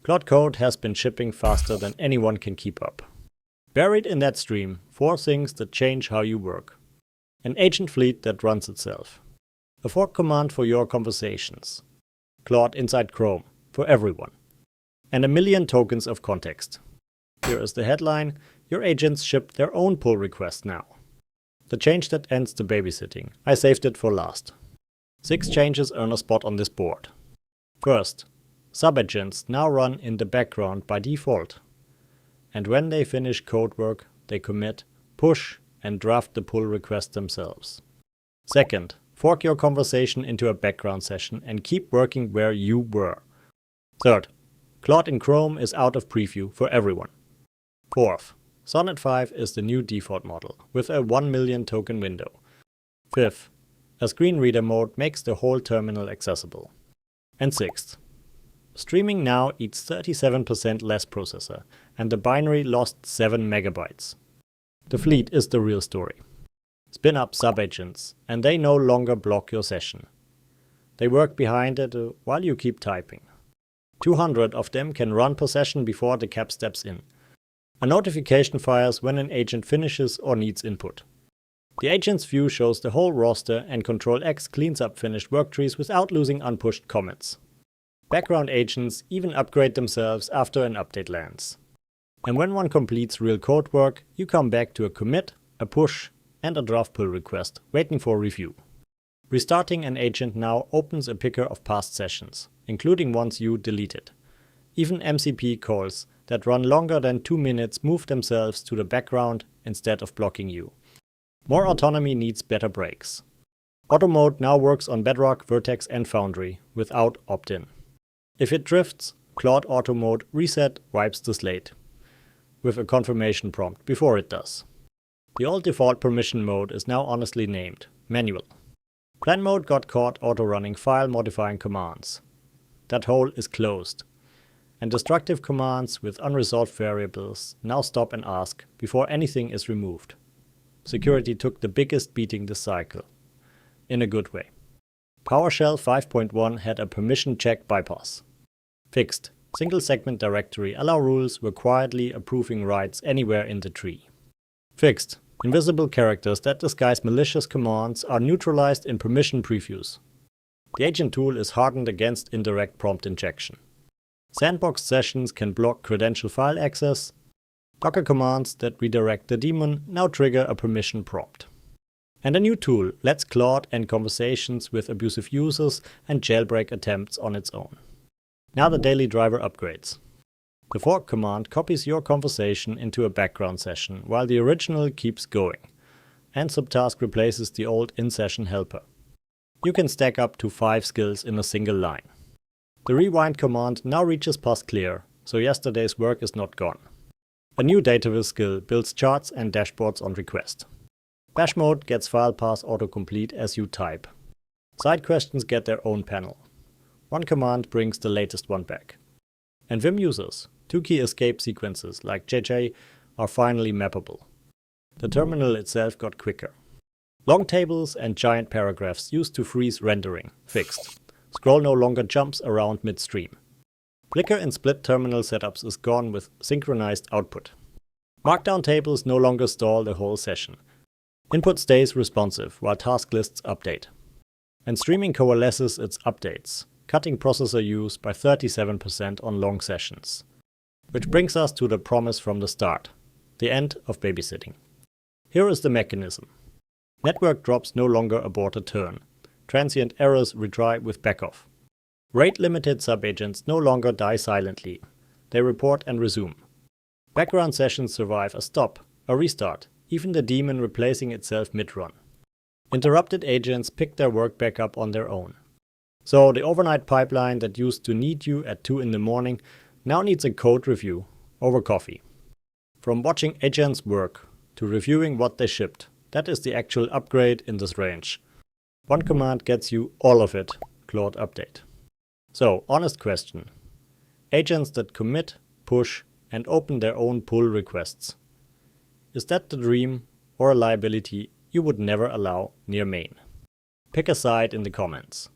Claude Code has been shipping faster than anyone can keep up. Buried in that stream, 4 things that change how you work. An agent fleet that runs itself. A fork command for your conversations. Claude inside Chrome, for everyone. And a million tokens of context. Here is the headline: your agents ship their own pull request now. The change that ends the babysitting. I saved it for last. 6 changes earn a spot on this board. First, Subagents now run in the background by default. And when they finish code work, they commit, push, and draft the pull request themselves. Second, fork your conversation into a background session and keep working where you were. Third, Claude in Chrome is out of preview for everyone. Fourth, Sonnet 5 is the new default model with a 1 million token window. Fifth, a screen reader mode makes the whole terminal accessible. And sixth, streaming now eats 37% less processor, and the binary lost 7 megabytes. The fleet is the real story. Spin up subagents, and they no longer block your session. They work behind it while you keep typing. 200 of them can run per session before the cap steps in. A notification fires when an agent finishes or needs input. The agent's view shows the whole roster, and Ctrl X cleans up finished work trees without losing unpushed commits. Background agents even upgrade themselves after an update lands. And when one completes real code work, you come back to a commit, a push, and a draft pull request, waiting for review. Restarting an agent now opens a picker of past sessions, including ones you deleted. Even MCP calls that run longer than 2 minutes move themselves to the background instead of blocking you. More autonomy needs better breaks. Auto mode now works on Bedrock, Vertex, and Foundry without opt-in. If it drifts, Claude Auto Mode Reset wipes the slate, with a confirmation prompt before it does. The old default permission mode is now honestly named Manual. Plan mode got caught auto-running file modifying commands. That hole is closed, and destructive commands with unresolved variables now stop and ask before anything is removed. Security took the biggest beating this cycle, in a good way. PowerShell 5.1 had a permission check bypass. Fixed. Single segment directory allow rules were quietly approving writes anywhere in the tree. Fixed. Invisible characters that disguise malicious commands are neutralized in permission previews. The agent tool is hardened against indirect prompt injection. Sandbox sessions can block credential file access. Docker commands that redirect the daemon now trigger a permission prompt. And a new tool lets Claude end conversations with abusive users and jailbreak attempts on its own. Now the daily driver upgrades. The fork command copies your conversation into a background session while the original keeps going, and subtask replaces the old in-session helper. You can stack up to 5 skills in a single line. The rewind command now reaches past clear, so yesterday's work is not gone. A new dataviz skill builds charts and dashboards on request. Bash mode gets file path autocomplete as you type. Side questions get their own panel. One command brings the latest one back. And Vim users, 2 key escape sequences like JJ are finally mappable. The terminal itself got quicker. Long tables and giant paragraphs used to freeze rendering, fixed. Scroll no longer jumps around midstream. Flicker in split terminal setups is gone with synchronized output. Markdown tables no longer stall the whole session. Input stays responsive while task lists update. And streaming coalesces its updates, cutting processor use by 37% on long sessions. Which brings us to the promise from the start, the end of babysitting. Here is the mechanism. Network drops no longer abort a turn. Transient errors retry with backoff. Rate-limited subagents no longer die silently. They report and resume. Background sessions survive a stop, a restart, even the daemon replacing itself mid-run. Interrupted agents pick their work back up on their own. So the overnight pipeline that used to need you at 2 in the morning now needs a code review over coffee. From watching agents work to reviewing what they shipped, that is the actual upgrade in this range. One command gets you all of it, Claude Update. So, honest question. Agents that commit, push, and open their own pull requests. Is that the dream or a liability you would never allow near main? Pick a side in the comments.